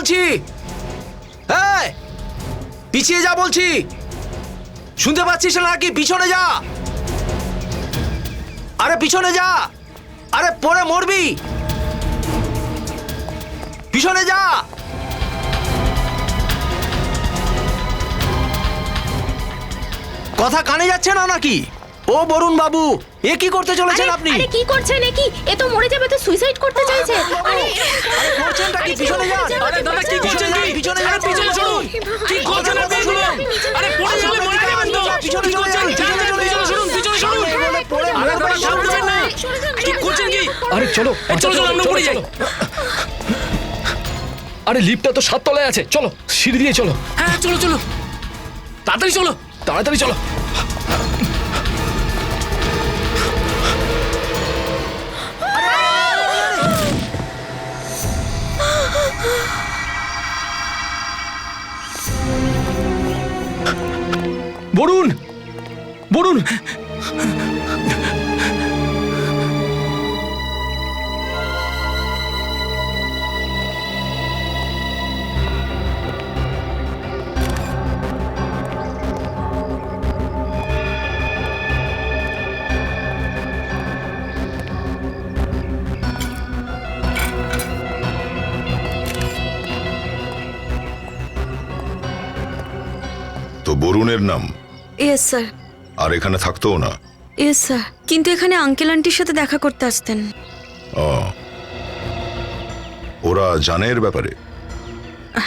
বলছি। এই, পিছিয়ে যা বলছি, শুনতে পাচ্ছিস না নাকি? পিছনে যা, আরে পিছনে যা, আরে পরে মরবি, পিছনে যা। কথা কানে যাচ্ছে না নাকি? ও বরুণ বাবু, এ কি করতে চলেছেন আপনি? আরে কি করছেন? এ কি? এ তো মরে যাবে, তো সুইসাইড করতে চাইছে। আরে আরে করছেনটা কি? পিছনে যান। আরে দাদা কি করছেন কি? পিছনে যান, পিছনে সরুন। কি করছেন আপনি? শুনুন, আরে পড়ে গেলে মরে যাবেন তো। পিছনে কি করছেন? যান, পিছনে সরুন, পিছনে সরুন। আরে দাদা সামনে যাবেন না। কি করছেন কি? আরে চলো চলো চলো আমরা উপরে যাই। আরে লিফটটা তো 7 তলায় আছে, চলো সিঁড়ি দিয়ে চলো। হ্যাঁ চলো চলো, তাড়াতাড়ি চলো। তাড়াতাড়ি চলো। বরুণ, বরুণ, তো বরুণের নাম? Yes sir. আর এখানে থাকতোও না? ইয়েস স্যার, কিন্তু এখানে আঙ্কেল আন্টির সাথে দেখা করতে আসতেন। ও, ওরা জানে এর ব্যাপারে?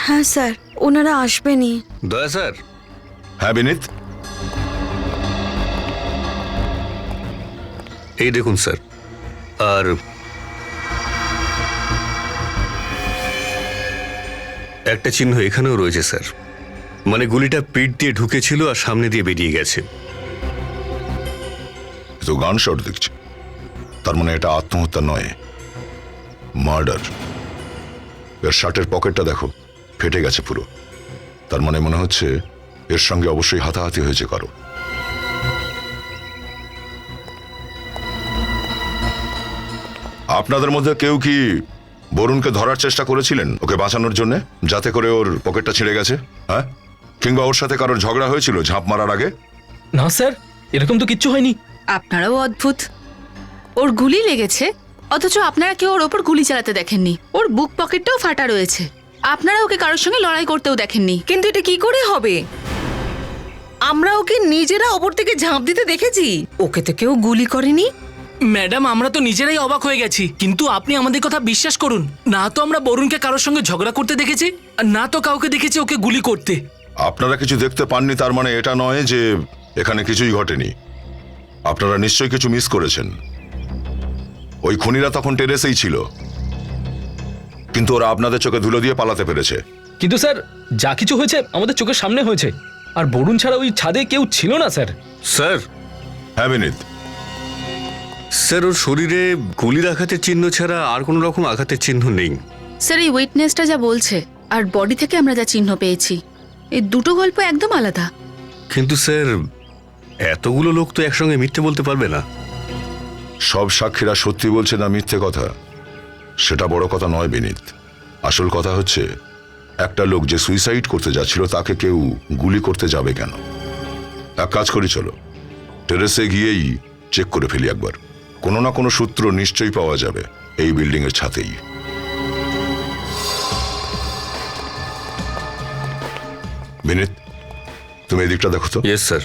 হ্যাঁ স্যার, ওনারা আসবেনই। দয়া স্যার। হ্যাঁ বিনীত, এই দেখুন স্যার, আর একটা চিহ্ন এখানেও রয়েছে স্যার, মানে গুলিটা পিঠ দিয়ে ঢুকেছিল আর সামনে দিয়ে বেরিয়ে গেছে। তো গান শট দেখছি, তার মানে এটা আত্মহত্যা নয়, মার্ডার। এর শার্টের পকেটটা দেখো, ফেটে গেছে পুরো, তার মানে মনে হচ্ছে এর সঙ্গে অবশ্যই হাতাহাতি হয়েছে কারো। আপনাদের মধ্যে কেউ কি বরুণকে ধরার চেষ্টা করেছিলেন ওকে বাঁচানোর জন্য, যাতে করে ওর পকেটটা ছিঁড়ে গেছে? হ্যাঁ, কিংবা ওর সাথে কারোর ঝগড়া হয়েছিল ঝাঁপ মারার আগে? না স্যার, এরকম তো কিচ্ছু হয়নি। আপনারাও অদ্ভুত, ওর গুলি লেগেছে অথচ আপনারা কেউ ওর ওপর গুলি চালাতে দেখেননি। ওর বুক পকেটটাও ফাটা রয়েছে, আপনারা ওকে কারোর সঙ্গে লড়াই করতেও দেখেননি। কিন্তু এটা কি করে হবে? আমরা ওকে নিজেরা ওপর থেকে ঝাঁপ দিতে দেখেছি, ওকে তো কেউ গুলি করেনি। ম্যাডাম আমরা তো নিজেরাই অবাক হয়ে গেছি, কিন্তু আপনি আমাদের কথা বিশ্বাস করুন, না তো আমরা বরুণকে কারোর সঙ্গে ঝগড়া করতে দেখেছি, আর না তো কাউকে দেখেছি ওকে গুলি করতে। আপনারা কিছু দেখতে পাননি তার মানে এটা নয় যে এখানে কিছুই ঘটেনি। আপনারা নিশ্চয়ই কিছু মিস করেছেন। ওই খুনিরা তখন টেরেসেই ছিল, কিন্তু ওরা আপনাদের চোখে ধুলো দিয়ে পালাতে পেরেছে। কিন্তু স্যার, যা কিছু হয়েছে আমাদের চোখের সামনে হয়েছে, আর বরুণ ছাড়া ওই ছাদে কেউ ছিল না স্যার। স্যার। হ্যাঁ বিনীত, স্যার ওর শরীরে গুলির আঘাতের চিহ্ন ছাড়া আর কোনো রকম আঘাতের চিহ্ন নেই। স্যার এই উইটনেসটা যা বলছে আর বডি থেকে আমরা যা চিহ্ন পেয়েছি, এই দুটো গল্প একদম আলাদা। কিন্তু স্যার এতগুলো লোক তো একসঙ্গে মিথ্যে বলতে পারবে না। সব সাক্ষীরা সত্যি বলছে না মিথ্যে কথা, সেটা বড় কথা নয় বিনীত। আসল কথা হচ্ছে একটা লোক যে সুইসাইড করতে যাচ্ছিল তাকে কেউ গুলি করতে যাবে কেন? এক কাজ করি, চলো টেরেসে গিয়েই চেক করে ফেলি একবার। কোনো না কোনো সূত্র নিশ্চয়ই পাওয়া যাবে এই বিল্ডিং এর ছাতেই। বিনীত, তুমি এদিকটা দেখো তো। Yes sir.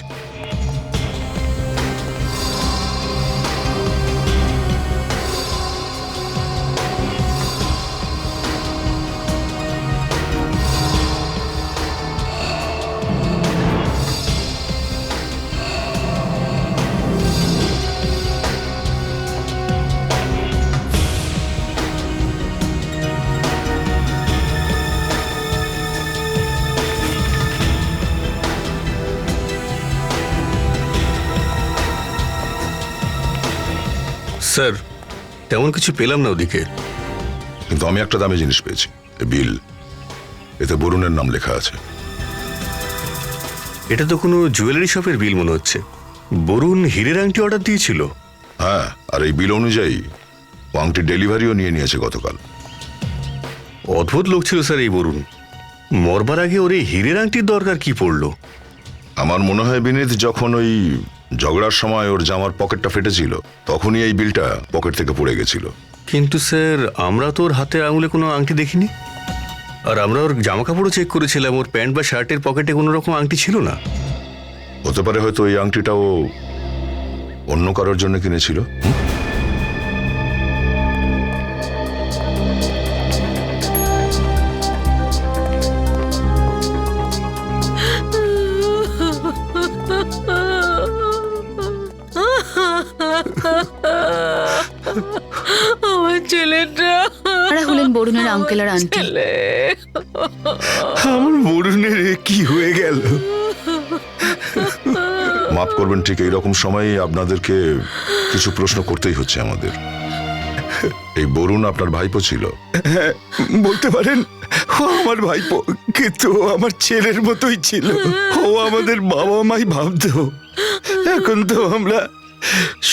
স্যার তেমন কিছু পেলাম না ওদিকে। কিন্তু আমি একটা দামি জিনিস পেয়েছি, বিল। এতে বরুণের নাম লেখা আছে। এটা তো কোনো জুয়েলারি শপের বিল মনে হচ্ছে। বরুণ হীরের আংটি অর্ডার দিয়েছিল। হ্যাঁ, আর এই বিল অনুযায়ী ও আংটি ডেলিভারিও নিয়ে নিয়েছে গতকাল। অদ্ভুত লোক ছিল স্যার এই বরুণ। মরবার আগে ওর এই হীরের আংটির দরকার কি পড়লো? আমার মনে হয় বিনীত, যখন ওই ঝগড়ার সময় ওর জামার পকেটটা ফেটেছিল তখনই এই বিলটা পকেট থেকে পড়ে গেছিল। কিন্তু স্যার আমরা তো ওর হাতের আঙুলে কোনো আংটি দেখিনি, আর আমরা ওর জামা কাপড়ও চেক করেছিলাম, ওর প্যান্ট বা শার্টের পকেটে কোনো রকম আংটি ছিল না। হতে পারে হয়তো এই আংটিটাও অন্য কারোর জন্য কিনেছিল। আমার ছেলেটা, তারা হলেন বরুণের আঙ্কেল আর আন্টি। আমার বরুণের কি হয়ে গেল? মাফ করবেন, ঠিক এইরকম সময়ে আপনাদেরকে কিছু প্রশ্ন করতেই হচ্ছে আমাদের। এই বরুণ আপনার ভাইপো ছিল? বলতে পারেন ও আমার ভাইপো, কিন্তু ও আমার ছেলের মতোই ছিল। ও আমাদের বাবা মাই ভাবতো। এখন তো আমরা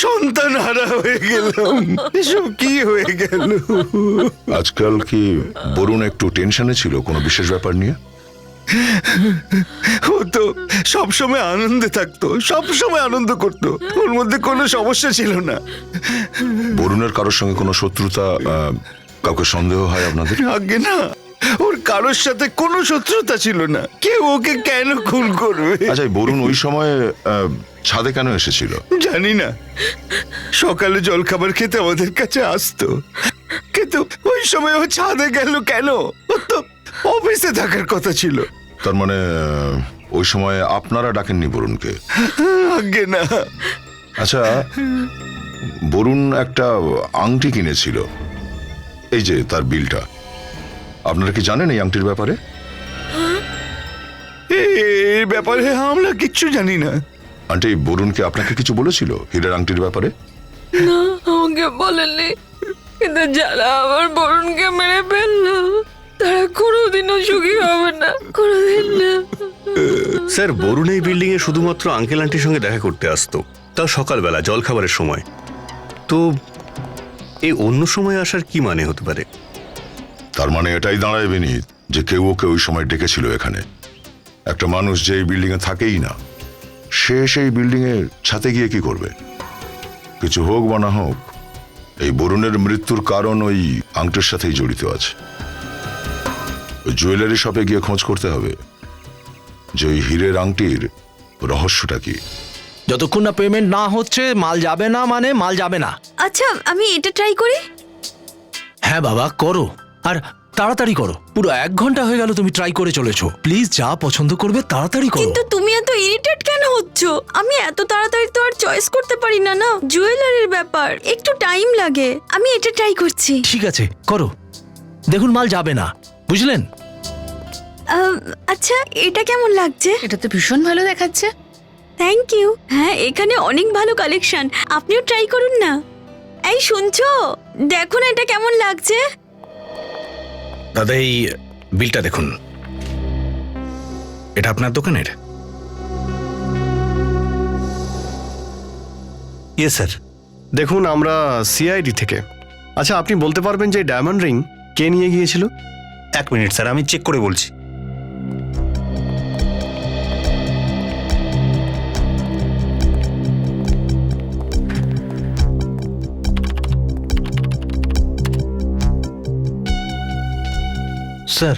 সন্তান হারা হয়ে গেলাম। এসব কি হয়ে গেল? আজকাল কি বরুণ একটু টেনশনে ছিল কোনো বিশেষ ব্যাপার নিয়ে? ও তো সবসময় আনন্দে থাকতো, সবসময় আনন্দ করতো, ওর মধ্যে কোনো সমস্যা ছিল না। বরুণের কারোর সঙ্গে কোনো শত্রুতা, কাউকে সন্দেহ হয় আপনাদের? আগে না, ওর কারোর সাথে কোনো শত্রুতা ছিল না। কেউ ওকে কেন খুন করবে? আচ্ছা, এই বরুণ ওই সময় ছাদে কেন এসেছিল? জানি না, সকালে জলখাবার খেতে আমাদের কাছে আসতো, কিন্তু ওই সময় ও ছাদে গেল কেন? ও তো অফিসে থাকার কথা ছিল। তার মানে ওই সময় আপনারা ডাকেননি বরুণকে? আগে না। আচ্ছা, বরুণ একটা আংটি কিনেছিল, এই যে তার বিলটা, আপনারা কি জানেন এই আংটির ব্যাপারে? এই ব্যাপারে আমরা কিচ্ছু জানি না। আন্টি, বরুণকে আপনাকে কিছু বলেছিল হীরের আংটির ব্যাপারে? না, আমাকে বলেননি, কিন্তু যারা আমার বরুণকে মেরে ফেললো তারা কোনোদিনও সুখী হবে না, কোনোদিন না। স্যার, বরুণ এই বিল্ডিং এ শুধুমাত্র আঙ্কেল আন্টির সঙ্গে দেখা করতে আসতো, তাও সকালবেলা জলখাবারের সময়। তো এই অন্য সময় আসার কি মানে হতে পারে? তার মানে এটাই দাঁড়ায় বিনীত যে কেউ ওকে ওই সময় ডেকেছিল এখানে। একটা মানুষ যে এই বিল্ডিং এ থাকেই না, সে সেই বিল্ডিং এর ছাদে গিয়ে কি করবে? কিছু হোক বা না হোক, এই বরুণের মৃত্যুর কারণ ওই আংটির সাথেই জড়িত আছে। ওই জুয়েলারি শপে গিয়ে খোঁজ করতে হবে যে ওই হীরের আংটির রহস্যটা কি। যতক্ষণ না পেমেন্ট না হচ্ছে মাল যাবে না, মানে মাল যাবে না। আচ্ছা, আমি এটা ট্রাই করি। হ্যাঁ বাবা, করো, আর তাড়াতাড়ি করো। পুরো 1 ঘন্টা হয়ে গেল তুমি ট্রাই করে চলেছো। প্লিজ, যা পছন্দ করবে তাড়াতাড়ি করো। কিন্তু তুমি এত ইরিটেট কেন হচ্ছ? আমি এত তাড়াতাড়ি তো আর চয়েস করতে পারি না। না, জুয়েলারির ব্যাপার, একটু টাইম লাগে। আমি এটা ট্রাই করছি। ঠিক আছে, করো। দেখুন মাল যাবে না, বুঝলেন? আচ্ছা, এটা কেমন লাগছে? এটা তো ভীষণ ভালো দেখাচ্ছে। Thank you. হ্যাঁ, এখানে অনেক ভালো কালেকশন, আপনিও ট্রাই করুন না। এই শুনছো, দেখো না এটা কেমন লাগছে। দাদা, এই বিলটা দেখুন, এটা আপনার দোকানের? ইয়েস স্যার, দেখুন আমরা সিআইডি থেকে। আচ্ছা, আপনি বলতে পারবেন যে ডায়মন্ড রিং কে নিয়ে গিয়েছিল? 1 মিনিট স্যার, আমি চেক করে বলছি। স্যার,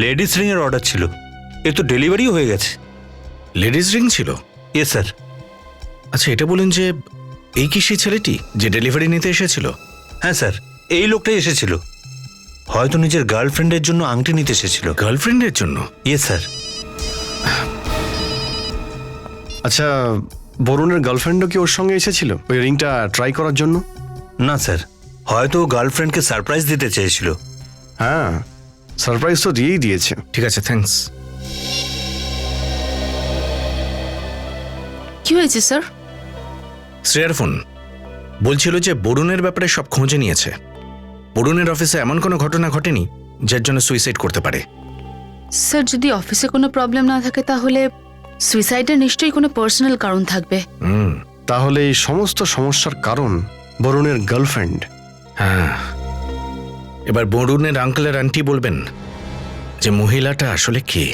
লেডিস রিং এর অর্ডার ছিল, এর তো ডেলিভারিও হয়ে গেছে। লেডিস রিং ছিল? Yes sir. আচ্ছা, এটা বলুন যে এই কি সেই ছেলেটি যে ডেলিভারি নিতে এসেছিল? হ্যাঁ স্যার, এই লোকটাই এসেছিল, হয়তো নিজের গার্লফ্রেন্ডের জন্য আংটি নিতে এসেছিল। গার্লফ্রেন্ডের জন্য? Yes sir. আচ্ছা, বরুণের গার্লফ্রেন্ডও কি ওর সঙ্গে এসেছিল ওই রিংটা ট্রাই করার জন্য? না স্যার, হয়তো গার্লফ্রেন্ডকে সারপ্রাইজ দিতে চেয়েছিল। হ্যাঁ, সারপ্রাইজ তো দিয়েই দিয়েছে। ঠিক আছে, থ্যাঙ্কস। কি হয়েছে স্যার? শ্রেয়ার ফোন বলছিল যে বরুণের ব্যাপারে সব খোঁজে নিয়েছে। বরুণের অফিসে এমন কোনো ঘটনা ঘটেনি যার জন্য সুইসাইড করতে পারে। স্যার, যদি অফিসে কোনো প্রবলেম না থাকে তাহলে সুইসাইডের নিশ্চয়ই কোনো পার্সোনাল কারণ থাকবে। তাহলে এই সমস্ত সমস্যার কারণ বরুণের গার্লফ্রেন্ড। হ্যাঁ, এবার বরুণের আঙ্কেল আর আন্টি বলবেন যে মহিলাটা আসলে কে।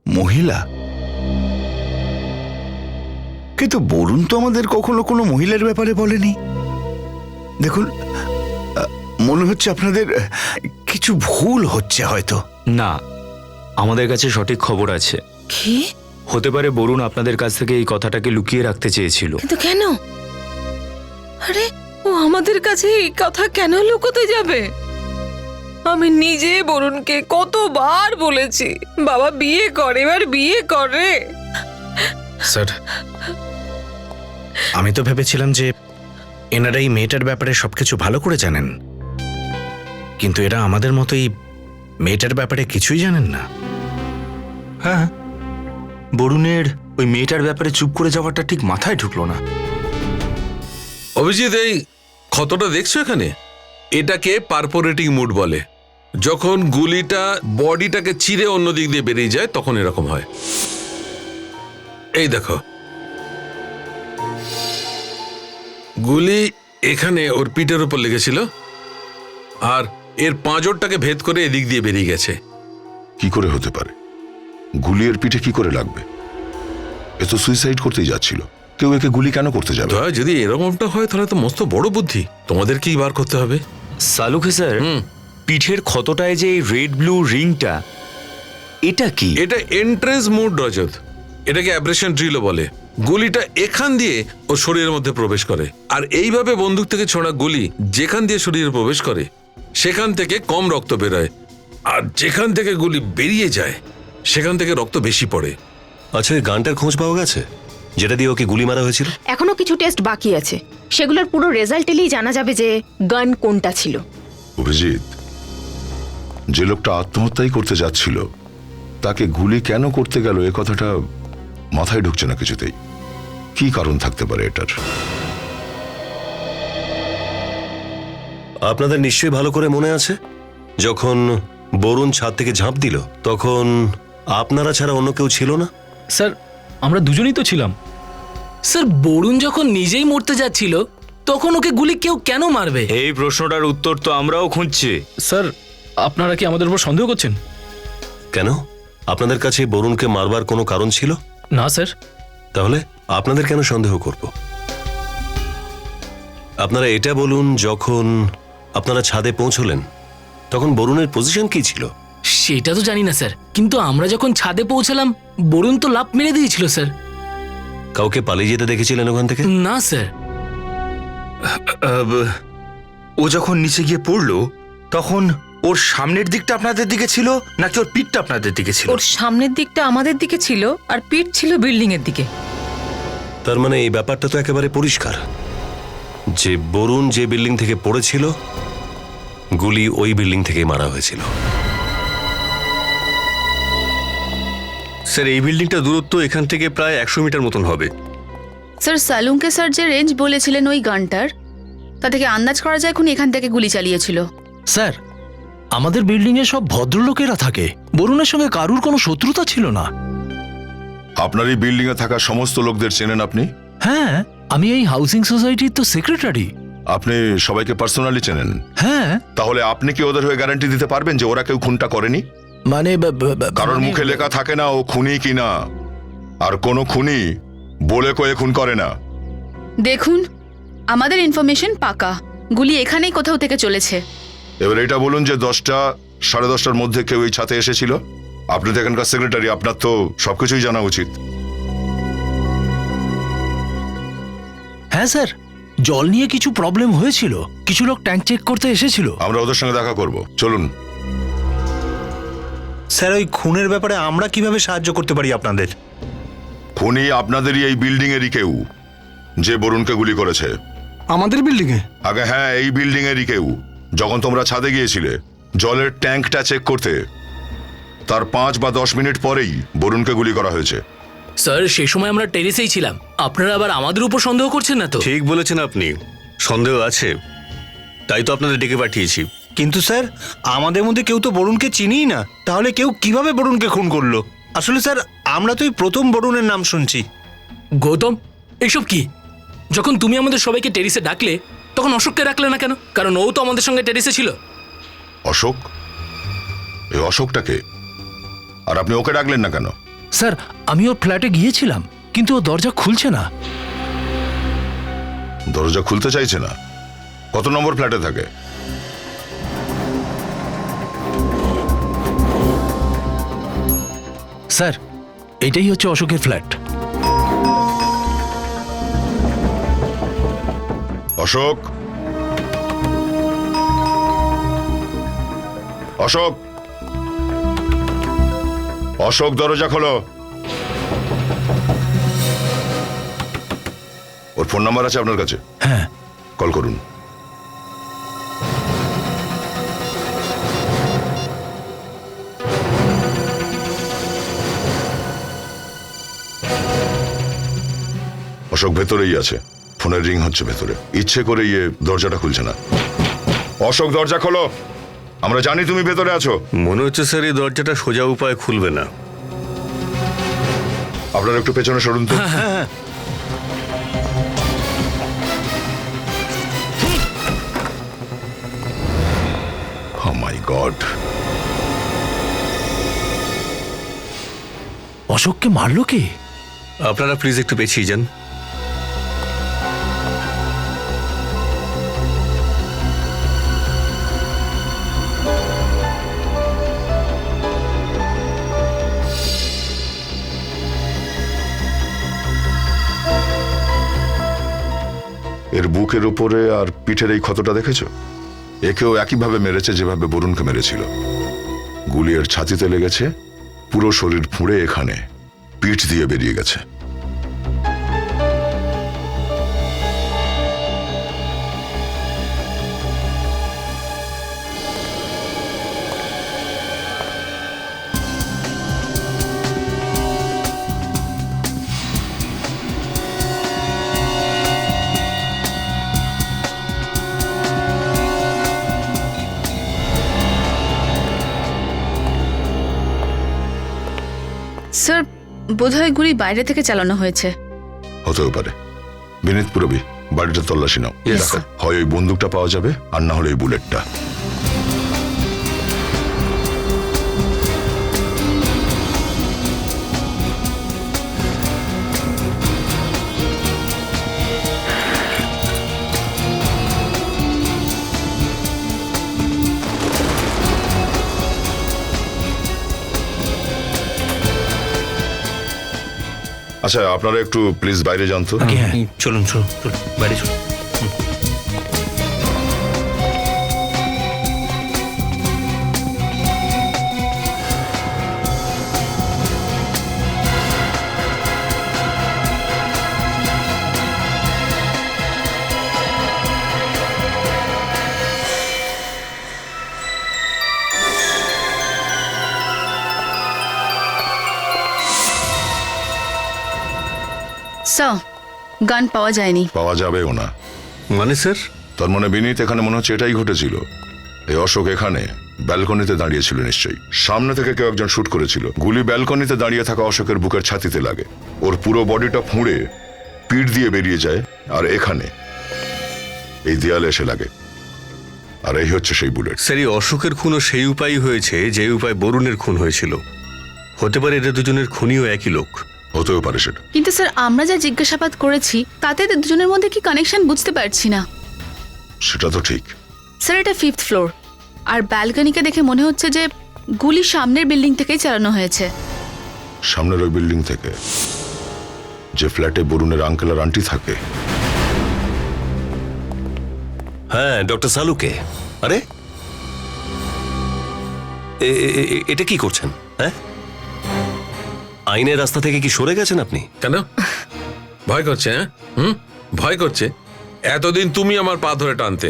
মহিলা? কিন্তু বরুণ তো আমাদের কখনো কোনো মহিলার ব্যাপারে বলেনি। দেখুন, মনে হচ্ছে আপনাদের কিছু ভুল হচ্ছে হয়তো। না, আমাদের কাছে সঠিক খবর আছে। কি? হতে পারে বরুণ আপনাদের কাছ থেকে এই কথাটাকে লুকিয়ে রাখতে চেয়েছিল। কিন্তু কেন? আরে ও আমাদের কাছে এই কথা কেন লুকোতে যাবে? আমি নিজে বরুণকে কতবার বলেছি বাবা বিয়ে করে, এবার বিয়ে করে। স্যার, আমি তো ভেবেছিলাম যে এনারা এই মেয়েটার ব্যাপারে সবকিছু ভালো করে জানেন, কিন্তু এরা আমাদের মতোই মেয়েটার ব্যাপারে কিছুই জানেন না। হ্যাঁ, বরুণের ওই মেয়েটার ব্যাপারে চুপ করে যাওয়াটা ঠিক মাথায় ঢুকলো না। অভিজিৎ, এই ক্ষতটা দেখছো এখানে, এটাকে পারপোরেটিং মুড বলে। যখন গুলিটা বডিটাকে চিরে অন্য দিক দিয়ে বেরিয়ে যায় তখন এরকম হয়। এই দেখো, গুলি এখানে ওর পিঠের উপর লেগেছিল আর এর পাঁজরটাকে ভেদ করে এদিক দিয়ে বেরিয়ে গেছে। কি করে হতে পারে? গুলি এর পিঠে কি করে লাগবে? এ তো সুইসাইড করতেই যাচ্ছিল, কেউ একে গুলি কেন করতে যাবে? যদি এরকমটা হয় তাহলে তো মস্ত বড় বুদ্ধি। তোমাদের কি বার করতে হবে? সালুকে স্যার, পিঠের ক্ষতটায় যে রেড ব্লু রিংটা, এটা কি? এটা এন্ট্রেন্স মুড রজত, এটাকে অ্যাব্রেশন ড্রিলও বলে। গুলিটা এখান দিয়ে ও শরীরের মধ্যে প্রবেশ করে, আর এইভাবে বন্দুক থেকে ছোড়া গুলি যেখান দিয়ে শরীরে প্রবেশ করে সেখান থেকে কম রক্ত বেরোয়, আর যেখান থেকে গুলি বেরিয়ে যায় সেখান থেকে রক্ত বেশি পড়ে। আচ্ছা, এই গানটার খোঁজ পাওয়া গেছে যেটা দিয়ে ওকে গুলি মারা হয়েছিল? এখনো কিছু টেস্ট বাকি আছে, সেগুলোর পুরো রেজাল্ট এলেই জানা যাবে যে গান কোনটা ছিল। অভিজিৎ, যে লোকটা আত্মহত্যাই করতে যাচ্ছিল তাকে গুলি কেন করতে গেল এ কথাটা মাথায় ঢুকছে না কিছুতেই। কি কারণ থাকতে পারে এটার? আপনাদের নিশ্চয়ই ভালো করে মনে আছে, যখন বরুণ ছাদ থেকে ঝাঁপ দিল তখন আপনারা ছাড়া অন্য কেউ ছিল না? স্যার, আমরা দুজনেই তো ছিলাম। স্যার, বরুণ যখন নিজেই মরতে যাচ্ছিল তখন ওকে গুলি কেউ কেন মারবে? এই প্রশ্নটার উত্তর তো আমরাও খুঁজছি। স্যার, আপনারা কি আমাদের উপর সন্দেহ করছেন? কেন? আপনাদের কাছে বরুণকে মারবার কোনো কারণ ছিল না স্যার। তাহলে আপনাদের কেন সন্দেহ করব? আপনারা এটা বলুন, যখন আপনারা ছাদে পৌঁছলেন তখন বরুণের পজিশন কি ছিল? সেটা তো জানি না স্যার, কিন্তু আমরা যখন ছাদে পৌঁছালাম বরুণ তো লাফ মেরে দিয়েছিল স্যার। কাউকে পালিয়ে যেতে দেখেছিলেন ওখান থেকে? না স্যার। ও যখন নিচে গিয়ে পড়লো তখন ওর সামনের দিকটা আপনাদের দিকে ছিল নাকি ওর পিঠটা আপনাদের দিকে ছিল? ওর সামনের দিকটা আমাদের দিকে ছিল আর পিঠ ছিল বিল্ডিং এর দিকে। তার মানে এই ব্যাপারটা তো একেবারে পরিষ্কার যে বরুণ যে বিল্ডিং থেকে পড়েছিল গুলি ওই বিল্ডিং থেকে মারা হয়েছিল। স্যার, এই বিল্ডিংটা দূরত্ব এখান থেকে প্রায় 100 মিটার মতন হবে। স্যার, সালুঙ্কে স্যার যে রেঞ্জ বলেছিলেন ওই গানটার, তা থেকে আন্দাজ করা যায় খুনি এখান থেকে গুলি চালিয়েছিল। স্যার, আমাদের বিল্ডিংয়ে সব ভদ্রলোকেরা থাকে, বরুণের সঙ্গে কারুর কোনো শত্রুতা ছিল না। আপনার এই বিল্ডিং এ থাকা সমস্ত লোকদের চেনেন আপনি? হ্যাঁ, আমি এই হাউজিং সোসাইটির তো সেক্রেটারি। আপনি সবাইকে পার্সোনালি চেনেন? হ্যাঁ। তাহলে আপনি কি ওদের হয়ে গ্যারান্টি দিতে পারবেন যে ওরা কেউ খুনটা করেনি? মানে কারোর মুখে লেখা থাকে না ও খুনি কিনা, আর কোনো খুনি বলে কয়ে খুন করে না। দেখুন, আমাদের ইনফরমেশন পাকা, গুলি এখানেই কোথাও থেকে চলেছে। এবার এটা বলুন যে 10টা, 10:30টার মধ্যে কেউ এই ছাতে এসেছিল? আপনি তো এখানকার সেক্রেটারি, আপনার তো সবকিছুই জানা উচিত। হ্যাঁ স্যার, জল নিয়ে কিছু প্রবলেম হয়েছিল, কিছু লোক ট্যাঙ্ক চেক করতে এসেছিল। আমরা ওদের সঙ্গে দেখা করব, চলুন। স্যার, ওই খুনের ব্যাপারে আমরা কিভাবে সাহায্য করতে পারি আপনাদের? খুনি আপনাদেরই এই বিল্ডিং এরই কেউ, যে বরুণকে গুলি করেছে। আমাদের বিল্ডিং এ? আগে হ্যাঁ, এই বিল্ডিং এরই কেউ। যখন তোমরা ছাদে গিয়েছিলে জলের ট্যাঙ্কটা চেক করতে, তার 5 বা 10 মিনিট পরেই বরুণকে গুলি করা হয়েছে। স্যার, সেই সময় আমরা টেরেসেই ছিলাম, আপনারা আবার আমাদের উপর সন্দেহ করছেন না তো? ঠিক বলেছেন আপনি, সন্দেহ আছে, তাই তো আপনাদের ডেকে পাঠিয়েছি। কিন্তু স্যার, আমাদের মধ্যে কেউ তো বরুণকে চিনিই না, তাহলে কেউ কিভাবে বরুণকে খুন করলো? আসলে স্যার, আমরা তো এই প্রথম বরুণের নাম শুনছি। গৌতম, এসব কি? যখন তুমি আমাদের সবাইকে টেরিসে ডাকলে তখন অশোককে রাখলে না কেন? কারণ ও তো আমাদের সঙ্গে টেরেসে ছিল। অশোক? এই অশোকটাকে? আর আপনি ওকে ডাকলেন না কেন? স্যার আমি ওর ফ্ল্যাটে গিয়েছিলাম, কিন্তু ও দরজা খুলছে না। দরজা খুলতে চাইছে না? কত নম্বর ফ্ল্যাটে থাকে? স্যার এটাই হচ্ছে অশোকের ফ্ল্যাট। অশোক? অশোক? অশোক, দরজা খোলো। ওর ফোন নাম্বার আছে আপনার কাছে? হ্যাঁ। কল করুন। অশোক ভেতরেই আছে, ফোনের রিং হচ্ছে ভেতরে। ইচ্ছে করে দরজাটা খুলছে না। অশোক, দরজা খোলো, আমরা জানি তুমি ভেতরে আছো। মনে হচ্ছে স্যার এই দরজাটা সোজা উপায় খুলবে না। আপনারা একটু পেছনে সরুন তো। Oh my God! অশোককে মারলো কে? আপনারা প্লিজ একটু পেছিয়ে যান। এর বুকের উপরে আর পিঠের এই ক্ষতটা দেখেছো? একেও একইভাবে মেরেছে যেভাবে বরুণকে মেরেছিল। গুলি এর ছাতিতে লেগেছে, পুরো শরীর ফুঁড়ে এখানে পিঠ দিয়ে বেরিয়ে গেছে। স্যার বোধহয় গুলি বাইরে থেকে চালানো হয়েছে। হতেও পারে। বিনীত পুরবি, বাড়িটা তল্লাশি নাও। Yes, sir. হয় ওই বন্দুকটা পাওয়া যাবে, আর না হলে ওই বুলেটটা। আচ্ছা, আপনারা একটু প্লিজ বাইরে যান তো। চলুন চলুন চলুন, বাইরে চলুন। স্যার গান পাওয়া যায়নি। পাওয়া যাবেও না। মানে স্যার? তার মানে বিনীত, এখানে মনে হচ্ছে এটাই ঘটেছিল। এই অশোক এখানে ব্যালকনিতে দাঁড়িয়েছিল নিশ্চয়ই। সামনে থেকে কেউ একজন শুট করেছিল। গুলি ব্যালকনিতে দাঁড়িয়ে থাকা অশোকের বুকের ছাতিতে লাগে। ওর পুরো বডিটা ফুঁড়ে পিঠ দিয়ে বেরিয়ে যায়, আর এখানে এই দেয়ালে এসে লাগে। আর এই হচ্ছে সেই বুলেট। স্যার এই অশোকের খুনও সেই উপায় হয়েছে যে উপায় বরুণের খুন হয়েছিল। হতে পারে এদের দুজনের খুনিও একই লোক। হতেও পারে সেটা। কিন্তু স্যার আমরা যা জিজ্ঞাসাবাদ করেছি তাতে এদের দুজনের মধ্যে কি কানেকশন বুঝতে পারছি না। সেটা তো ঠিক। স্যার এটা 5th ফ্লোর, আর ব্যালকনিকে দেখে মনে হচ্ছে যে গুলি সামনের বিল্ডিং থেকেই চালানো হয়েছে। সামনের ওই বিল্ডিং থেকে, যে ফ্ল্যাটে বরুণের আঙ্কেল আর আন্টি থাকে। হ্যাঁ, ডক্টর সালুকে। আরে এটা কি করছেন? হ্যাঁ, আইনের রাস্তা থেকে কি সরে গেছেন আপনি? কেন ভয় করছে? হ্যাঁ, ভয় করছে? এতদিন তুমি আমার পা ধরে টানতে,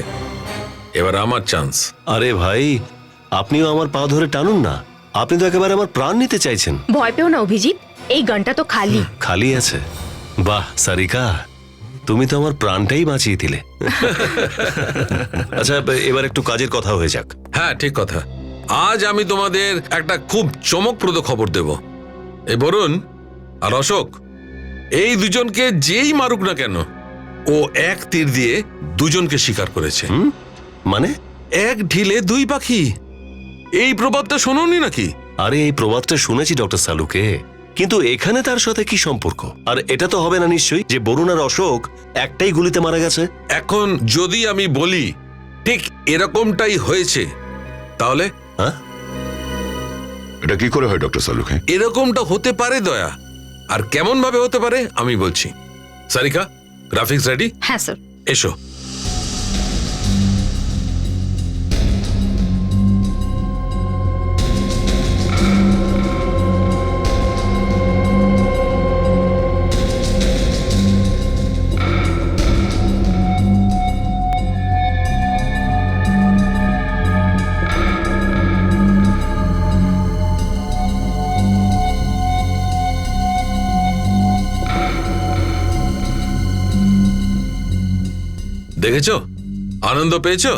এবার আমার চান্স। আরে ভাই, আপনিও আমার পা ধরে টানুন না। আপনি তো একেবারে আমার প্রাণ নিতে চাইছেন। ভয় পেও না অভিজিৎ, এই গানটা তো খালি। খালি আছে? বাহ সারিকা, তুমি তো আমার প্রাণটাই বাঁচিয়ে দিলে। আচ্ছা, এবার একটু কাজের কথা হয়ে যাক। হ্যাঁ, ঠিক কথা। আজ আমি তোমাদের একটা খুব চমকপ্রদ খবর দেব। এই বরুণ আর অশোক, এই দুজনকে যেই মারুক না কেন, ও এক তীর দিয়ে দুজনকে শিকার করেছে। মানে? এক ঢিলে দুই পাখি। এই প্রবাদটা শোনোনি নাকি? আরে এই প্রবাদটা শুনেছি ডক্টর সালুকে, কিন্তু এখানে তার সাথে কি সম্পর্ক? আর এটা তো হবে না নিশ্চয়ই যে বরুণ আর অশোক একটাই গুলিতে মারা গেছে। এখন যদি আমি বলি ঠিক এরকমটাই হয়েছে, তাহলে হ্যাঁ, এটা কি করে হয় ডক্টর সালুকে? এরকমটা হতে পারে দয়া। আর কেমন ভাবে হতে পারে আমি বলছি। Sarika, graphics ready? হ্যাঁ স্যার। এসো। দেখেছো? আনন্দ পেয়েছো?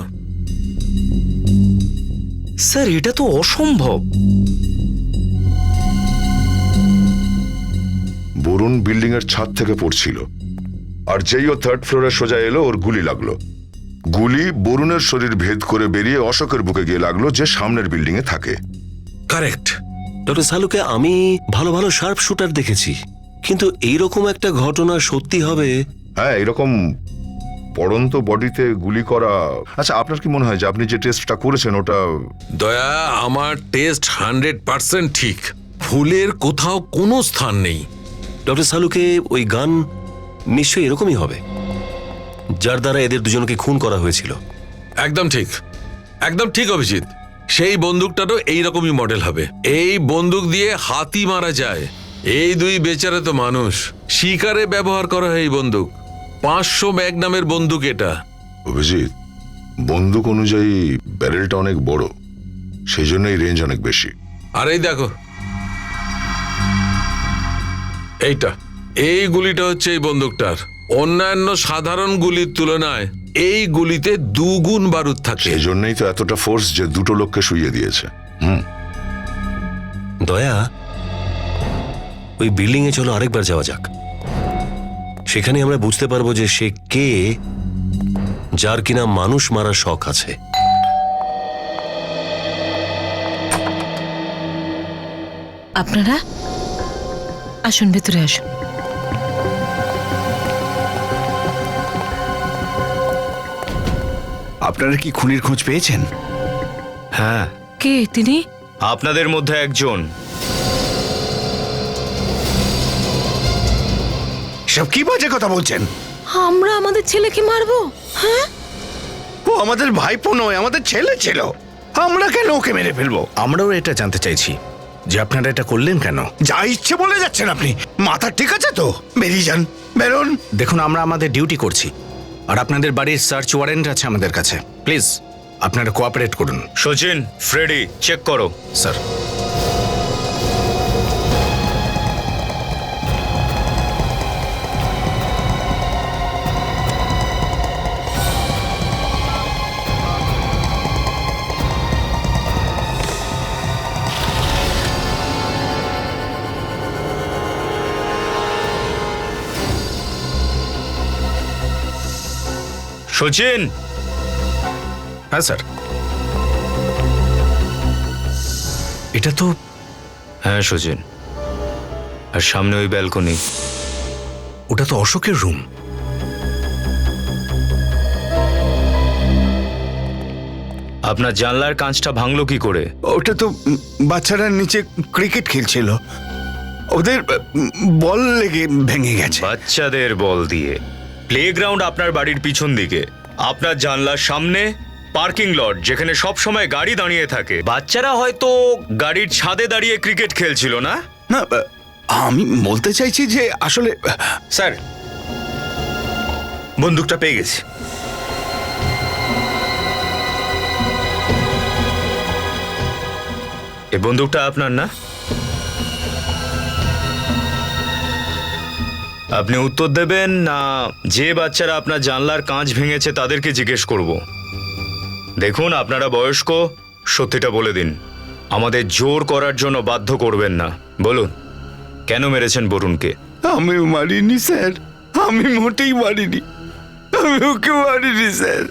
স্যার এটা তো অসম্ভব। বরুণ বিল্ডিং এর ছাদ থেকে পড়ছিল, আর যেই ও থার্ড ফ্লোরে সোজা এলো ওর গুলি লাগলো। গুলি বরুণের শরীর ভেদ করে বেরিয়ে অশোকের বুকে গিয়ে লাগলো, যে সামনের বিল্ডিং এ থাকে। কারেক্ট। ডক্টর সালুকে আমি ভালো ভালো শার্প শুটার দেখেছি, কিন্তু এইরকম একটা ঘটনা সত্যি হবে? হ্যাঁ, এরকম পড়ন্ত বডিতে গুলি করা। আচ্ছা, আপনার কি মনে হয় যে আপনি যে টেস্টটা করেছেন ওটা? দয়া, আমার টেস্ট 100% ঠিক। ভুলের কোথাও কোনো স্থান নেই। ডক্টর সালুকে ওই গান নিশ্চয়ই এরকমই হবে, যার দ্বারা এদের দুজনকে খুন করা হয়েছিল। একদম ঠিক, একদম ঠিক অভিজিৎ। সেই বন্দুকটারও এইরকমই মডেল হবে। এই বন্দুক দিয়ে হাতি মারা যায়। এই দুই বেচারে তো মানুষ, শিকারে ব্যবহার করা হয় এই বন্দুক। 500 ম্যাগনামের বন্দুক এটা। অভিজিৎ, বন্দুক অনুযায়ী ব্যারেলটা অনেক বড়, সেই জন্যই রেঞ্জ অনেক বেশি। আর এই দেখো, এইটা, এই গুলিটা হচ্ছে এই বন্দুকটার। অন্যান্য সাধারণ গুলির তুলনায় এই গুলিতে 2 গুণ বারুদ থাকে। সেই জন্যই তো এতটা ফোর্স যে দুটো লোককে শুইয়ে দিয়েছে। দয়া, ওই বিল্ডিং এ চলো আরেকবার যাওয়া যাক। সেখানে আমরা বুঝতে পারবো যে সে কে, যার কিনা মানুষ মারার শখ আছে। আপনারা আসুন, ভেতরে আসুন। আপনারা কি খুনির খোঁজ পেয়েছেন? হ্যাঁ, কে তিনি? আপনাদের মধ্যে একজন। সব কি বাজে কথা বলছেন? আমরা আমাদের ছেলেকে মারবো? হ্যাঁ, ও আমাদের ভাইপো নয়, আমাদের ছেলে ছিল। আমরা কেন ওকে মেরে ফেলবো? আমরাও এটা জানতে চাইছি যে আপনারা এটা করলেন কেন। যা ইচ্ছে বলে যাচ্ছেন আপনি। মাথা ঠিক আছে তো? বেরিয়ে যান, বেরোন। দেখুন, আমরা আমাদের ডিউটি করছি, আর আপনাদের বাড়ির সার্চ ওয়ারেন্ট আছে আমাদের কাছে। প্লিজ আপনারা কোঅপারেট করুন। সচিন, ফ্রেডি, চেক করো। স্যার। সচিন। হ্যাঁ স্যার। এটা তো, হ্যাঁ সচিন, আর সামনে ওই ব্যালকনি, ওটা তো অশোকের রুম। আপনার জানলার কাঁচটা ভাঙলো কি করে? ওটা তো বাচ্চারা নিচে ক্রিকেট খেলছিল, ওদের বল লেগে ভেঙে গেছে। বাচ্চাদের বল দিয়ে? প্লেগ্রাউন্ড আপনার বাড়ির পিছন দিকে, আপনার জানলার সামনে পার্কিং লট, যেখানে সব সময় গাড়ি দাঁড়িয়ে থাকে। বাচ্চারা হয়তো গাড়ির ছাদে দাঁড়িয়ে ক্রিকেট খেলছিল না? না, আমি বলতে চাইছি যে আসলে স্যার, বন্দুকটা পেয়ে গেছি। এই বন্দুকটা আপনার না? আপনি উত্তর দেবেন না যে বাচ্চারা আপনার জানলার কাঁচ ভেঙেছে তাদেরকে জিজ্ঞেস করব? দেখুন, আপনারা বয়স্ক, সত্যিটা বলে দিন। আমাদের জোর করার জন্য বাধ্য করবেন না। বলুন, কেন মেরেছেন বরুণকে? আমি মারিনি স্যার, আমি মোটেই মারিনি। আমি ওকে মারিনি স্যার।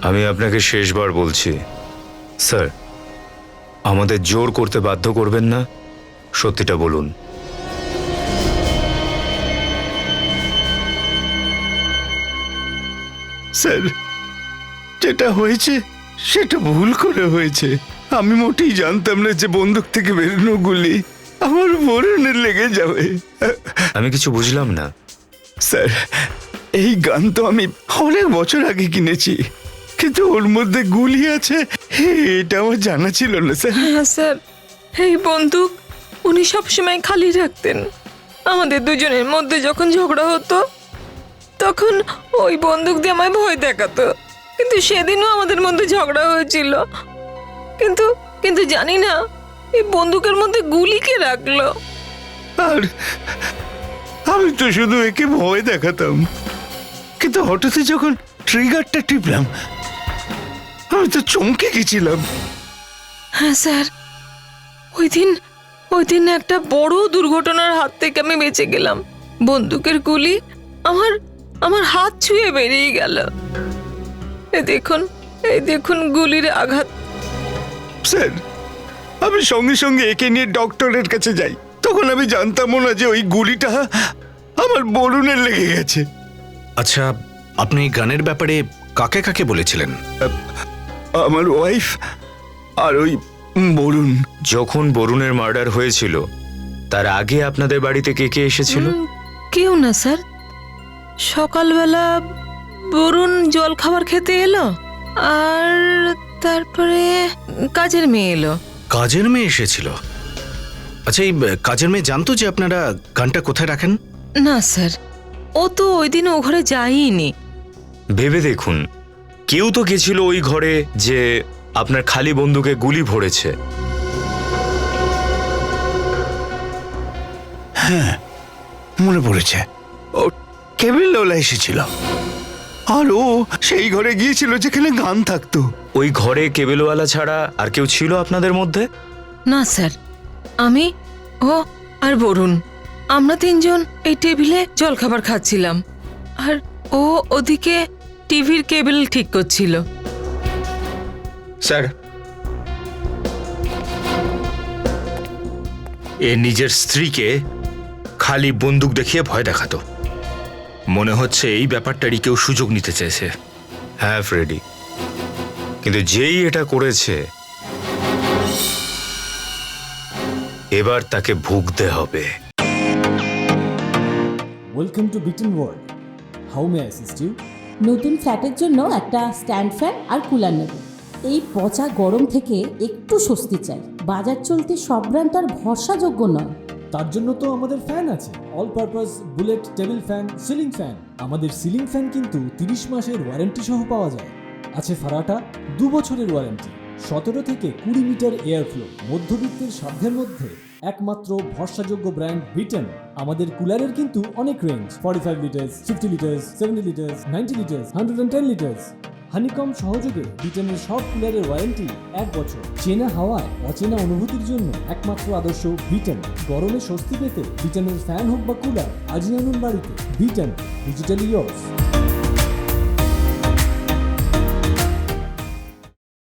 আমি আপনাকে শেষবার বলছি, স্যার, আমাদের জোর করতে বাধ্য করবেন না, সত্যিটা বলুন। স্যার, যেটা হয়েছে সেটা ভুল করে হয়েছে। আমি মোটেই জানতাম না যে বন্দুক থেকে বেরোনো গুলি আমার বরুণের লেগে যাবে। আমি কিছু বুঝলাম না। স্যার, এই গান তো আমি অনেক বছর আগে কিনেছি, কিন্তু ওর মধ্যে গুলি আছে এটা আমার জানা ছিল না স্যার। হ্যাঁ স্যার, এই বন্দুক উনি সবসময় খালি রাখতেন। আমাদের দুজনের মধ্যে যখন ঝগড়া হতো তখন ওই বন্দুক দিয়ে আমায় ভয় দেখাতো। কিন্তু সেদিনও আমাদের মধ্যে ঝগড়া হয়েছিল, কিন্তু কিন্তু জানি না এই বন্দুকের মধ্যে গুলি কে রাখলো। আর আমি তো শুধু একে ভয় দেখাতাম, কিন্তু হঠাৎ যখন ট্রিগারটা টিপলাম আমি তো চমকে গেছিলাম। হ্যাঁ স্যার, ওই দিন একটা বড় দুর্ঘটনার হাত থেকে আমি বেঁচে গেলাম। বন্দুকের গুলি আমার হাত ছুঁয়ে বেরিয়ে গেল। এই দেখুন গুলির আঘাত। স্যার, আমি সঙ্গে সঙ্গে একে নিয়ে ডক্টরের কাছে যাই। তখন আমি জানতামও না যে ওই গুলিটা আমার বরুণের লেগে গেছে। আচ্ছা, আপনি গানের ব্যাপারে কাকে কাকে বলেছিলেন? আমার ওয়াইফ আর ওই বরুণ। যখন বরুণের মার্ডার হয়েছিল তার আগে আপনাদের বাড়িতে কে কে এসেছিল? কেউ না স্যার, সকালবেলা বরুণ জল খাবার খেতে এলো, আর তারপরে কাজের মেয়ে এলো। কাজের মেয়ে এসেছিল? আচ্ছা, এই কাজের মেয়ে জানতো যে আপনারা গানটা কোথায় রাখেন? না স্যার, ও তো ওই দিন ও ঘরে যায়নি। ভেবে দেখুন, কেউ তো গেছিল ওই ঘরে যে আপনার খালি বন্দুকে গুলি ভরেছে। হ্যাঁ, মনে পড়েছে, ও কেবিলওয়ালা এসেছিল, আর ও সেই ঘরে গিয়েছিল যেখানে গান থাকতো। ওই ঘরে কেবেলওয়ালা ছাড়া আর কেউ ছিল আপনাদের মধ্যে? না স্যার, আমি, ও আর বরুণ, আমরা তিনজন এই টেবিলে জলখাবার খাচ্ছিলাম, আর ও ওদিকে টিভির কেবল ঠিক করছিল। স্যার, এ নিজের স্ত্রীকে খালি বন্দুক দেখিয়ে ভয় দেখাতো। মনে হচ্ছে এই ব্যাপারটারই কেউ সুযোগ নিতে চেয়েছে। হ্যাঁ ফ্রেডি, কিন্তু যেই এটা করেছে এবার তাকে ভুগতে হবে। ওয়েলকাম টু বিটন world. How may I assist you? নতুন ফ্ল্যাটের জন্য একটা স্ট্যান্ড ফ্যান আর কুলার নেব। এই পচা গরম থেকে একটু স্বস্তি চাই। বাজার চলতে সব ব্র্যান্ড আর ভরসাযোগ্য নয়। তার জন্য তো আমাদের ফ্যান আছে, all purpose bullet table fan, ceiling fan. আমাদের সিলিং ফ্যান কিন্তু 30 মাসের ওয়ারেন্টি সহ পাওয়া যায়। আছে ফারাটা 2 বছরের ওয়ারেন্টি, 17 থেকে 20 মিটার এয়ার ফ্লো, মধ্যবিত্তের সাধ্যের মধ্যে একমাত্র ভরসাযোগ্য ব্র্যান্ড বিটন। আমাদের কুলারের কিন্তু অনেক range, 45 litres, 50 litres, 70 litres, 90 litres, 110 litres. Honeycomb সহযোগে বিটনের সব কুলারের ওয়ারেন্টি 1 বছর। চেনা হাওয়ায় অচেনা অনুভূতির জন্য একমাত্র আদর্শ বিটন। গরমে স্বস্তি পেতে বিটনের ফ্যান হোক বা কুলার, আজই আনুন বাড়িতে। Vuitton, digitally years.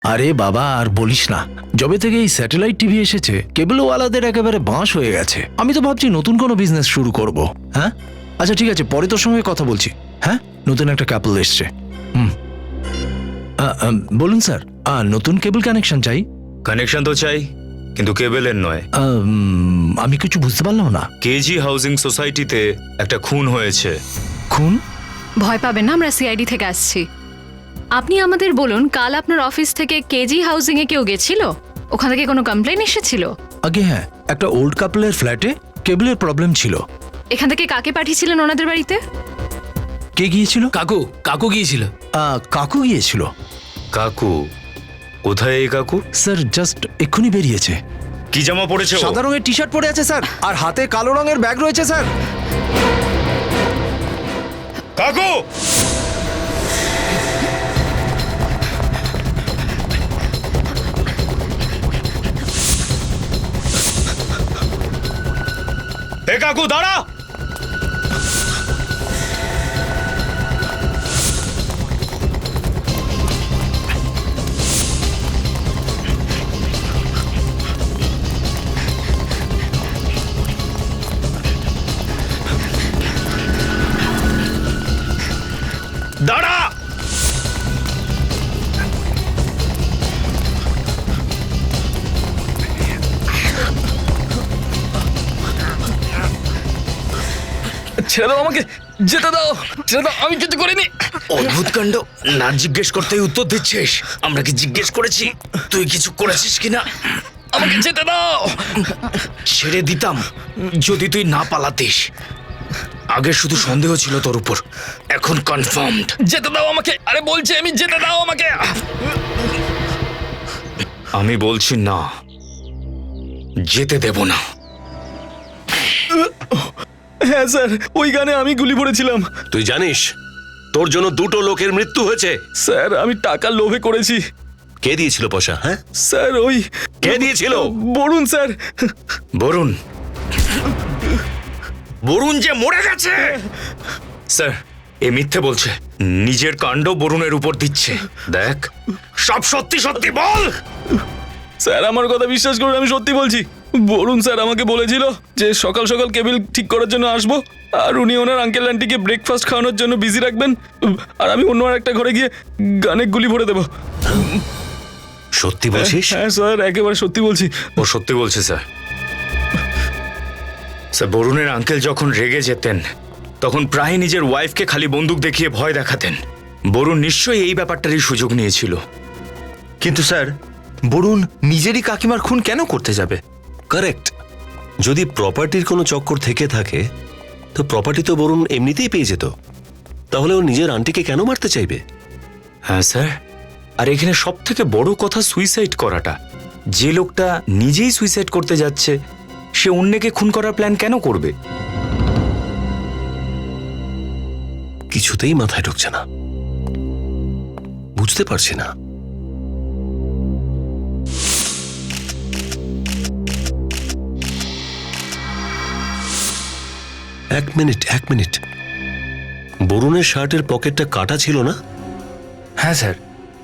আরে বাবা, আর বলিস না, যবে থেকে এই স্যাটেলাইট টিভি এসেছে কেবলওয়ালাদের একেবারে বাঁশ হয়ে গেছে। আমি তো ভাবছি নতুন কোনো বিজনেস শুরু করব। হ্যাঁ, আচ্ছা ঠিক আছে, পরে তোর সঙ্গে কথা বলছি। হ্যাঁ, নতুন একটা কাপল এসছে। বলুন স্যার, নতুন কেবল কানেকশন চাই। কানেকশন তো চাই, কিন্তু কেবলের নয়। আমি কিছু বুঝতে পারলাম না। কেজি হাউজিং সোসাইটিতে একটা খুন হয়েছে। খুন? ভয় পাবেন না, আমরা সিআইডি থেকে আসছি। আপনি আমাদের বলুন, কাল আপনার অফিস থেকে কেজি হাউজিং এ কেউ গেছিল? ওখান থেকে কোনো কমপ্লেন এসেছিল? আগে হ্যাঁ, একটা ওল্ড কাপলের ফ্ল্যাটে কেবলের প্রবলেম ছিল। এখান থেকে কাকে পাঠিয়েছিলেন ওনাদের বাড়িতে? কে গিয়েছিল? কাকু গিয়েছিল। কাকু গিয়েছিল? কাকু? কোথায় এই কাকু? স্যার, জাস্ট এক্ষুনি বেরিয়েছে। কি জামা পরেছে? সাদা রঙের টি শার্ট পরে আছে স্যার, আর হাতে কালো রঙের ব্যাগ রয়েছে স্যার। কাকু! এ কাকু, দাঁড়া! ছেড়ে দাও আমাকে, যেতে দাও, ছেড়ে দাও, আমি কিছু করিনি। অদ্ভুত কাণ্ড, না জিজ্ঞেস করতেই উত্তর দিচ্ছিস। আমরা কি জিজ্ঞেস করেছি তুই কিছু করেছিস কিনা? আমাকে যেতে দাও। ছেড়ে দিতাম যদি তুই না পালাতিস। আগে শুধু সন্দেহ ছিল তোর উপর, এখন কনফার্মড। যেতে দাও আমাকে, আরে বলছি আমি, যেতে দাও আমাকে। আমি বলছি না, যেতে দেব না। হ্যাঁ স্যার, ওই গানে আমি গুলি পড়েছিলাম। তুই জানিস তোর জন্য দুটো লোকের মৃত্যু হয়েছে। স্যার আমি টাকার লোভে করেছি। কে দিয়েছিল পয়সা? হ্যাঁ স্যার ওই কে দিয়েছিল? বরুণ স্যার। বরুণ? বরুণ যে মরে গেছে। স্যার এ মিথ্যে বলছে, নিজের কাণ্ড বরুণের উপর দিচ্ছে। দেখ, সব সত্যি সত্যি বল। স্যার আমার কথা বিশ্বাস করুন, আমি সত্যি বলছি। বরুণ স্যার আমাকে বলেছিল যে সকাল সকাল কেবিল ঠিক করার জন্য আসবো, আর উনি ওনার আঙ্কেল আন্টিকে ব্রেকফাস্ট খাওয়ানোর জন্য বিজি রাখবেন, আর আমি অন্য আর একটা ঘরে গিয়ে গানে গুলি ভরে দেবো। সত্যি বলছিস? হ্যাঁ স্যার, একেবারে সত্যি বলছি। ও সত্যি বলছে স্যার। স্যার বরুণের আঙ্কেল যখন রেগে যেতেন তখন প্রায় নিজের ওয়াইফকে খালি বন্দুক দেখিয়ে ভয় দেখাতেন। বরুণ নিশ্চয়ই এই ব্যাপারটারই সুযোগ নিয়েছিল। কিন্তু স্যার, বরুণ নিজেরই কাকিমার খুন কেন করতে যাবে? কারেক্ট। যদি প্রপার্টির কোনো চক্কর থেকে থাকে তো প্রপার্টি তো বরুণ এমনিতেই পেয়ে যেত, তাহলে ও নিজের আন্টিকে কেন মারতে চাইবে? হ্যাঁ স্যার, আর এখানে সব থেকে বড় কথা সুইসাইড করাটা। যে লোকটা নিজেই সুইসাইড করতে যাচ্ছে সে অন্যকে খুন করার প্ল্যান কেন করবে? কিছুতেই মাথায় ঢুকছে না, বুঝতে পারছি না। এক মিনিট, বরুণের শার্টের পকেটটা কাটা ছিল না? হ্যাঁ স্যার,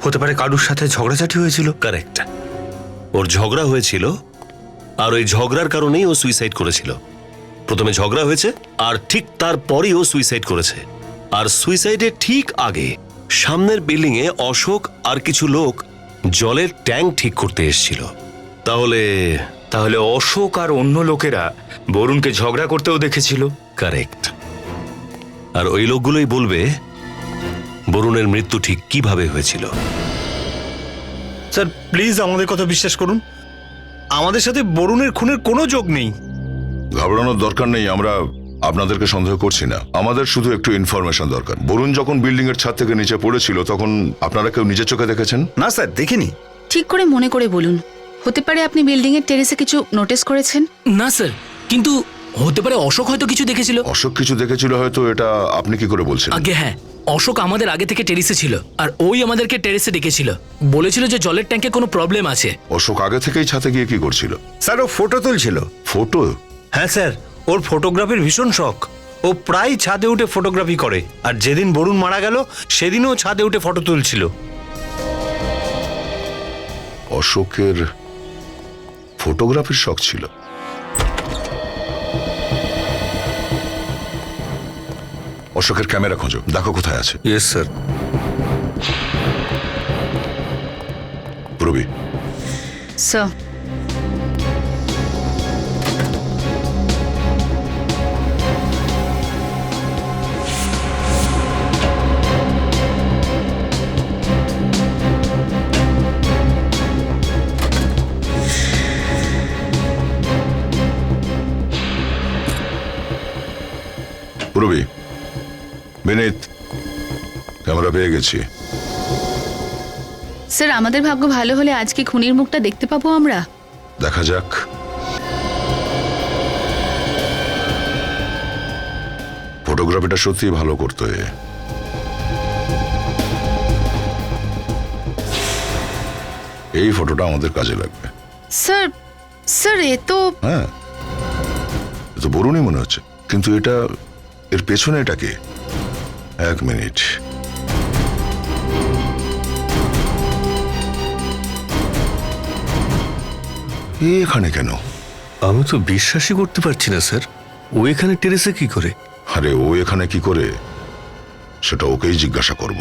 হতে পারে কারুর সাথে ঝগড়াঝাটি হয়েছিল। কারেক্ট, ওর ঝগড়া হয়েছিল, আর ওই ঝগড়ার কারণেই ও সুইসাইড করেছিল। প্রথমে ঝগড়া হয়েছে, আর ঠিক তারপরই ও সুইসাইড করেছে। আর সুইসাইডের ঠিক আগে সামনের বিল্ডিং এ অশোক আর কিছু লোক জলের ট্যাঙ্ক ঠিক করতে এসেছিল। তাহলে অশোক আর অন্য লোকেরা বরুণকে ঝগড়া করতেও দেখেছিল। কারেক্ট। আর ওই লোকগুলোই বলবে বরুণের মৃত্যু ঠিক কিভাবে হয়েছিল। স্যার প্লিজ আমাদের কথা বিশ্বাস করুন, আমাদের সাথে বরুণের খুনের কোনো যোগ নেই। ঘাবড়ানোর দরকার নেই, আমরা আপনাদেরকে সন্দেহ করছি না। আমাদের শুধু একটু ইনফরমেশন দরকার। বরুণ যখন বিল্ডিং এর ছাদ থেকে নিচে পড়েছিল তখন আপনারা কেউ নিজের চোখে দেখেছেন? না স্যার, দেখিনি। ঠিক করে মনে করে বলুন, হতে পারে আপনি বিল্ডিং এর টেরেসে কিছু নোটিস করেছেন? না স্যার, কিন্তু হতে পারে অশোক হয়তো কিছু দেখেছিল। অশোক কিছু দেখেছিল হয়তো, এটা আপনি কি করে বলছেন? আগে হ্যাঁ, অশোক আমাদের আগে থেকে টেরেসে ছিল, আর ওই আমাদেরকে টেরেসে ডেকেছিল, বলেছিল যে জলের ট্যাঙ্কে কোনো প্রবলেম আছে। অশোক আগে থেকেই ছাদে গিয়ে কি করছিল? স্যার ও ফটো তুলছিল। ফটো? হ্যাঁ স্যার, ওর ফটোগ্রাফির ভীষণ শখ। ও প্রায় ছাদে উঠে ফটোগ্রাফি করে, আর যেদিন বরুণ মারা গেল সেদিনও ছাদে উঠে ফটো তুলছিল। অশোকের ফটোগ্রাফির শখ ছিল? অশোকের ক্যামেরা খোঁজো, দেখো কোথায় আছে। Yes sir. Probi. Sir. Probi, Binit, camera পেয়ে গেছি। স্যার আমাদের ভাগ্য ভালো হলে আজকে খুনির মুখটা দেখতে পাবো আমরা। দেখা যাক। ফটোগ্রাফিটা সত্যি ভালো করতে। এই ফটোটা আমাদের কাজে লাগবে। স্যার, স্যার এ তো হ্যাঁ, এ তো বরুণই মনে হচ্ছে, কিন্তু এটা এর পেছনে এটা কে? এক মিনিট। এখানে কেন? আমি তো বিশ্বাসই করতে পারছি না স্যার, ও এখানে টেরেসে কি করে? আরে ও এখানে কি করে সেটা ওকেই জিজ্ঞাসা করব।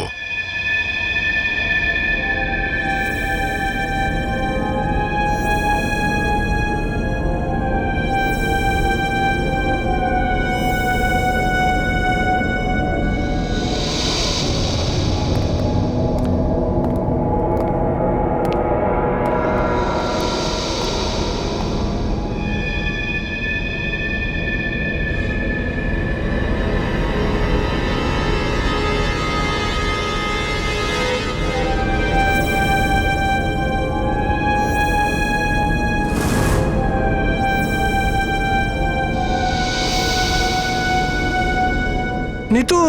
নিতু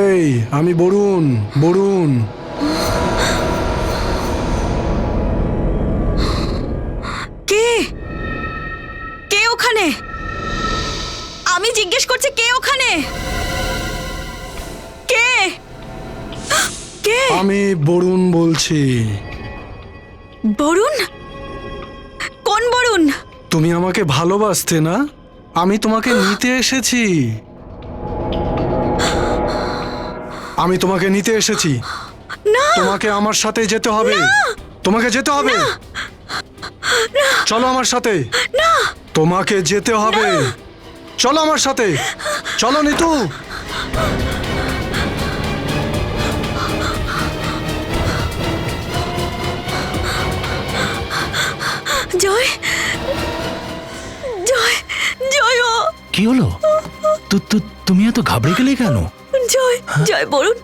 এই আমি বরুণ বরুণ কে কে ওখানে? আমি জিজ্ঞেস করছি কে ওখানে? কে কে? আমি বরুণ বলছি। বরুণ? কোন বরুণ? তুমি আমাকে ভালোবাসতে না? আমি তোমাকে নিতে এসেছি। আমি তোমাকে নিতে এসেছি। না, তোমাকে আমার সাথে যেতে হবে। তোমাকে যেতে হবে। চলো আমার সাথে। না, তোমাকে যেতে হবে। চলো আমার সাথে। চলো নিতু। জয় জয় জয় ও কি হলো? তুমি এত ঘাবড়ে গেলে কেন? জয় জয় বরুণ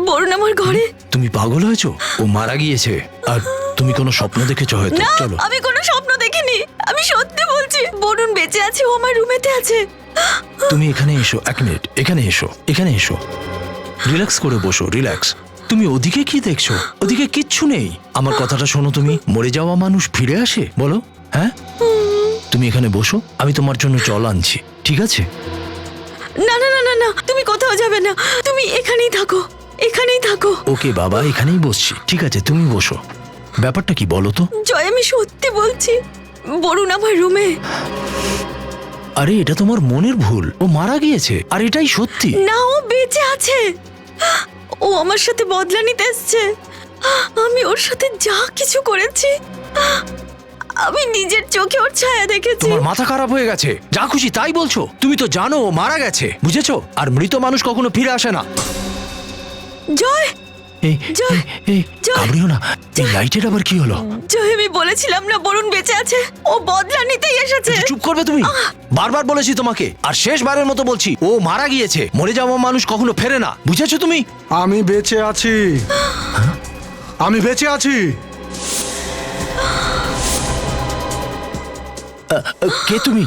বরুণ আমার ঘরে। তুমি পাগল হয়েছো? ও মারা গিয়েছে আর তুমি কোনো স্বপ্ন দেখেছো হয়তো। না, চলো। আমি কোনো স্বপ্ন দেখিনি। আমি সত্যি বলছি, বরুণ বেঁচে আছে, ও আমার রুমেতে আছে। তুমি এখানে এসো, 1 মিনিট। এখানে এসো, এখানে এসো। রিল্যাক্স করে বসো, রিল্যাক্স। তুমি ওদিকে কি দেখছো? ওদিকে কিচ্ছু নেই। আমার কথাটা শোনো, তুমি মরে যাওয়া মানুষ ফিরে আসে বলো? হ্যাঁ, তুমি এখানে বসো, আমি তোমার জন্য জল আনছি, ঠিক আছে? না না না না না, তুমি কোথাও যাবে না, তুমি এখানেই থাকো, এখানেই থাকো। ওকে বাবা, এখানেই বসছি, ঠিক আছে? তুমি বসো। ব্যাপারটা কি বলো তো? জয়, আমি সত্যি বলছি, বরুণ আমার রুমে। আরে এটা তোমার মনের ভুল, ও মারা গিয়েছে আর এটাই সত্যি। না, ও বেঁচে আছে। ও আমার সাথে বদলা নিতে এসছে। আমি ওর সাথে যা কিছু করেছি, আমি নিজের চোখে ওর ছায়া দেখেছি। তোমার মাথা খারাপ হয়ে গেছে, যা খুশি তাই বলছো। তুমি তো জানো ও মারা গেছে, বুঝেছো? আর মৃত মানুষ কখনো ফিরে আসে না। জয়, এই জয়, এই জয়। ঘাবড়িও না। এই লাইটের আবার কি হলো? জয়, আমি বলেছিলাম না বরুণ বেঁচে আছে, ও বদলা নিতেই এসেছে। চুপ করবে তুমি? বারবার বলেছি তোমাকে, আর শেষবারের মতো বলছি, ও মারা গিয়েছে। মরে যাওয়া মানুষ কখনো ফেরে না, বুঝেছো তুমি? আমি বেঁচে আছি, আমি বেঁচে আছি। কে তুমি?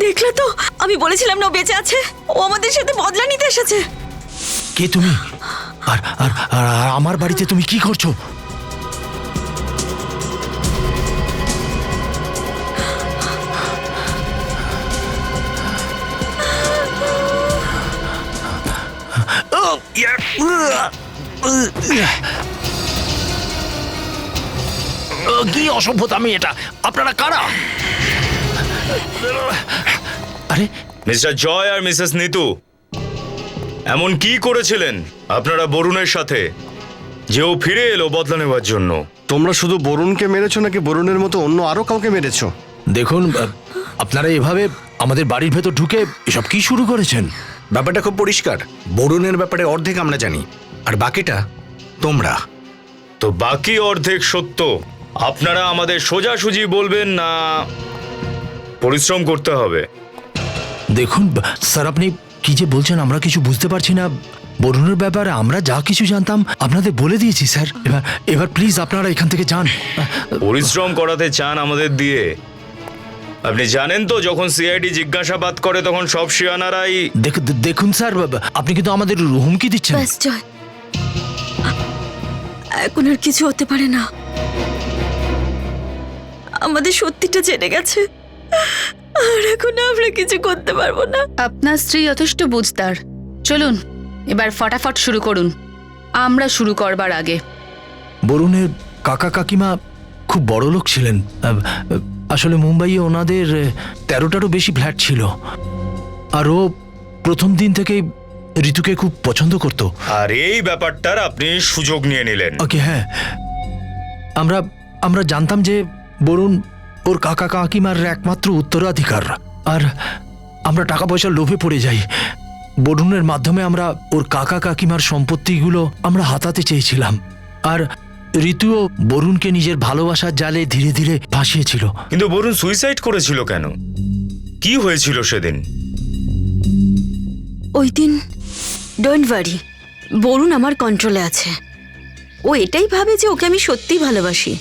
দেখলে তো, আমি বলেছিলাম না ও বেঁচে আছে, ও আমাদের সাথে বদলা নিতে এসেছে। কে তুমি? আর আর আর আমার বাড়িতে তুমি কি করছো? কি অসভ্যতা! আমি এটা, আপনারা কারা? আরে মিস্টার জয় আর মিসেস নিতু এমন কি করেছিলেন আপনারা বরুণের সাথে যে ও ফিরে এলো বদলা নেওয়ার জন্য? তোমরা শুধু বরুণকে মেরেছো নাকি বরুণের মতো অন্য আরো কাউকে মেরেছো? দেখুন, আপনারা এভাবে আমাদের বাড়ির ভেতর ঢুকে এসব কি শুরু করেছেন? ব্যাপারটা খুব পরিষ্কার। বরুণের ব্যাপারে অর্ধেক আমরা জানি, আর বাকিটা তোমরা। তো বাকি অর্ধেক সত্য আপনারা আমাদের সোজাসুজি বলবেন না পরিশ্রম করতে হবে? দেখুন স্যার, আপনি কি যে বলছেন আমরা কিছু বুঝতে পারছি না। বরুণের ব্যাপারে আমরা যা কিছু জানতাম আপনাদের বলে দিয়েছি স্যার। এবার প্লিজ আপনারা এখান থেকে যান। পরিশ্রম করাতে চান আমাদের দিয়ে? আপনি জানেন তো, যখন সিআইডি জিজ্ঞাসাবাদ করে তখন সব শিয়ানারাই। দেখুন স্যার, আপনি কিন্তু আমাদের হুমকি দিচ্ছেন। ব্যাস জয়, এখন আর কিছু হতে পারে না। আমাদের সত্যিটা জেনে গেছে, আর এখন আমরা কিছু করতে পারবো না। আপনার স্ত্রী যথেষ্ট বুঝদার। চলুন এবার ফটাফট শুরু করুন, আমরা শুরু করবার আগে। বরুণের কাকা কাকিমা খুব বড় লোক ছিলেন। আসলে মুম্বাইয়ে ওনাদের 13টারও বেশি ফ্ল্যাট ছিল, আর ও প্রথম দিন থেকেই ঋতুকে খুব পছন্দ করত। আর এই ব্যাপারটার আপনি সুযোগ নিয়ে নিলেন। ওকে, হ্যাঁ, আমরা জানতাম যে বরুণ ওর কাকা কাকিমার একমাত্র উত্তরাধিকার, আর আমরা টাকা পয়সার লোভে পড়ে যাই। বরুণের মাধ্যমে আমরা ওর কাকা কাকিমার সম্পত্তিগুলো আমরা হাতাতে চেয়েছিলাম, আর ঋতুও বরুণকে নিজের ভালোবাসার জালে ধীরে ধীরে ফাঁসিয়েছিল। কিন্তু বরুণ সুইসাইড করেছিল কেন? কি হয়েছিল সেদিন? ওই দিন, ডোন্ট ওয়ারি, বরুণ আমার কন্ট্রোলে আছে। ও এটাই ভাবে যে ওকে আমি সত্যিই ভালোবাসি।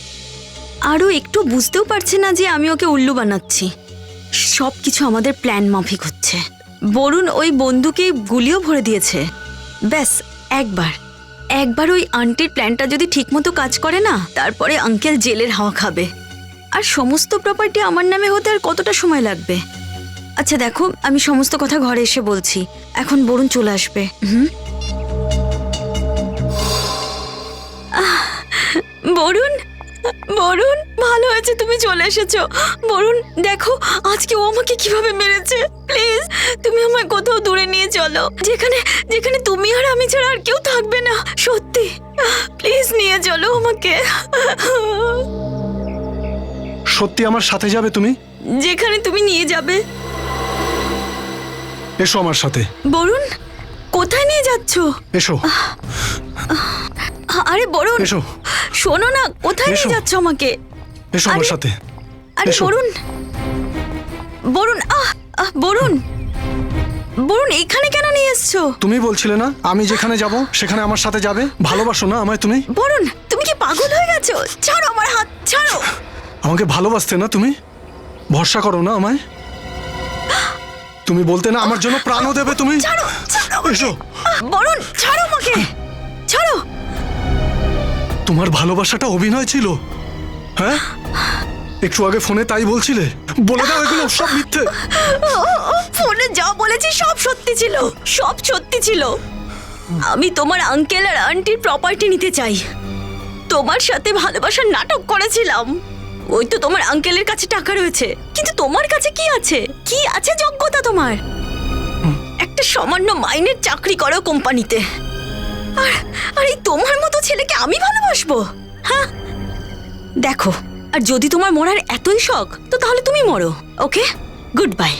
আর ও একটু বুঝতেও পারছে না যে আমি ওকে উল্লু বানাচ্ছি। সব কিছু আমাদের প্ল্যান মাফিক হচ্ছে। বরুণ ওই বন্ধুকে গুলিও ভরে দিয়েছে। ব্যাস একবার ওই আন্টির প্ল্যানটা যদি ঠিকমতো কাজ করে না, তারপরে আঙ্কেল জেলের হাওয়া খাবে। আর সমস্ত প্রপার্টি আমার নামে হতে আর কতটা সময় লাগবে? আচ্ছা দেখো, আমি সমস্ত কথা ঘরে এসে বলছি। এখন বরুণ চলে আসবে। বরুণ, বরুণ, ভালো হয়েছে তুমি চলে এসেছো। বরুণ দেখো আজকে ও আমাকে কিভাবে মেরেছে। প্লিজ তুমি আমায় কোথাও দূরে নিয়ে চলো, যেখানে যেখানে তুমি আর আমি ছাড়া আর কেউ থাকবে না। সত্যি প্লিজ নিয়ে চলো আমাকে। সত্যি আমার সাথে যাবে তুমি? যেখানে তুমি নিয়ে যাবে। এসো আমার সাথে। বরুণ কোথায় নিয়ে যাচ্ছো? এসো। আরে বরুণ এসো। শোনো না, কোথায় নিয়ে যাচ্ছ আমাকে? এসো আমার সাথে। আরে বরুণ, বরুণ, বরুণ, বরুণ এখানে কেন নিয়ে এসছো? তুমি বলছিলে না আমি যেখানে যাব সেখানে আমার সাথে যাবে? ভালোবাসো না আমায় তুমি? বরুণ তুমি কি পাগল হয়ে গেছো? ছাড়ো আমার হাত, ছাড়ো। আমাকে ভালোবাসতে না তুমি? ভরসা করো না আমায়? তুমি বলতে না আমার জন্য প্রাণও দেবে তুমি? ছাড়ো, এসো। বরুণ ছাড়ো আমাকে, ছাড়ো। তোমার ভালোবাসাটা অভিনয় ছিল, হ্যাঁ? একটু আগে ফোনে তাই বলছিলে। বলে দাও এগুলো সব মিথ্যে। ফোনে যা বলেছি সব সত্যি ছিল, সব সত্যি ছিল। আমি তোমার আঙ্কেল আর আন্টির প্রপার্টি নিতে চাই। তোমার সাথে ভালোবাসার নাটক করেছিলাম। ওই তো তোমার আঙ্কেলের কাছে টাকা রয়েছে, কিন্তু তোমার কাছে কি আছে? কি আছে যোগ্যতা তোমার? একটা সামান্য মাইনের চাকরি করো কোম্পানিতে। আর এই তোমার মতো ছেলেকে আমি ভালোবাসবো? হ্যাঁ দেখো, আর যদি তোমার মরার এতই শখ তো তাহলে তুমি মরো। ওকে, গুড বাই।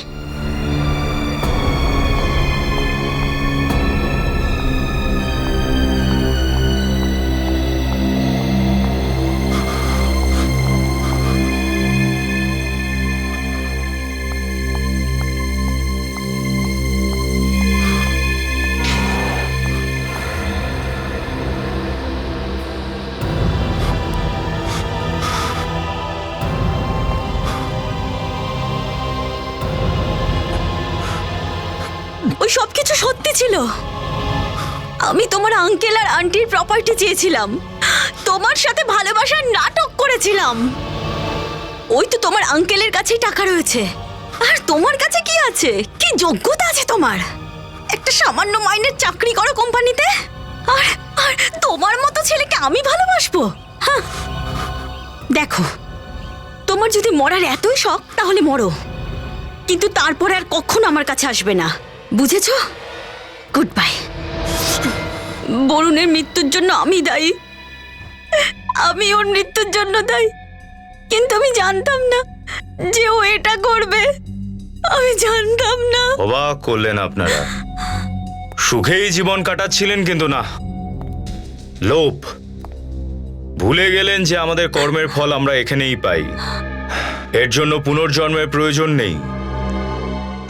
ওই সবকিছু সত্যি ছিল। আমি তোমার আঙ্কেল আর আন্টির প্রপার্টি চেয়েছিলাম, তোমার সাথে ভালোবাসার নাটক করেছিলাম। ওই তো তোমার আঙ্কেলের কাছেই টাকা রয়েছে। আর তোমার কাছে কি আছে? কি যোগ্যতা আছে তোমার? একটা সামান্য মাইনের চাকরি করো কোম্পানিতে। আর আর তোমার মতো ছেলেকে আমি ভালোবাসবো? হ্যাঁ দেখো, তোমার যদি মরার এতই শখ তাহলে মরো, কিন্তু তারপরে আর কখনো আমার কাছে আসবে না, বুঝেছো? Good bye. বরুণের মৃত্যুর জন্য আমি দায়ী, আমি ওর মৃত্যুর জন্য দায়ী, কিন্তু আমি জানতাম না যে ও এটা করবে। আমি জানতাম না। অবাক করলেন আপনারা। সুখেই জীবন কাটাচ্ছিলেন, কিন্তু না, লোভ। ভুলে গেলেন যে আমাদের কর্মের ফল আমরা এখানেই পাই। এর জন্য পুনর্জন্মের প্রয়োজন নেই।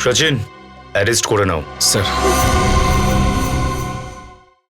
সচিন, অ্যারেস্ট করে নাও। স্যার।